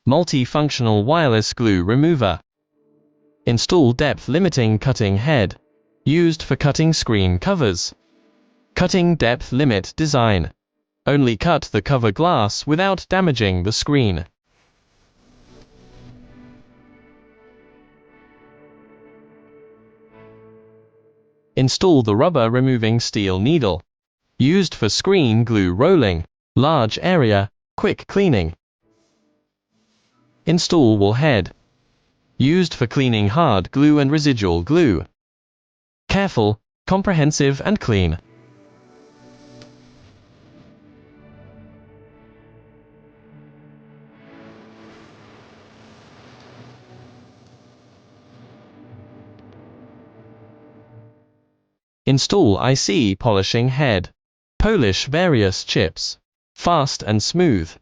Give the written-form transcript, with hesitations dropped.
Multi-functional wireless glue remover. Install depth limiting cutting head. Used for cutting screen covers. Cutting depth limit design. Only cut the cover glass without damaging the screen. Install the rubber removing steel needle. Used for screen glue rolling, large area, quick cleaning. Install wall head. Used for cleaning hard glue and residual glue. Careful, comprehensive and clean. Install IC polishing head. Polish various chips. Fast and smooth.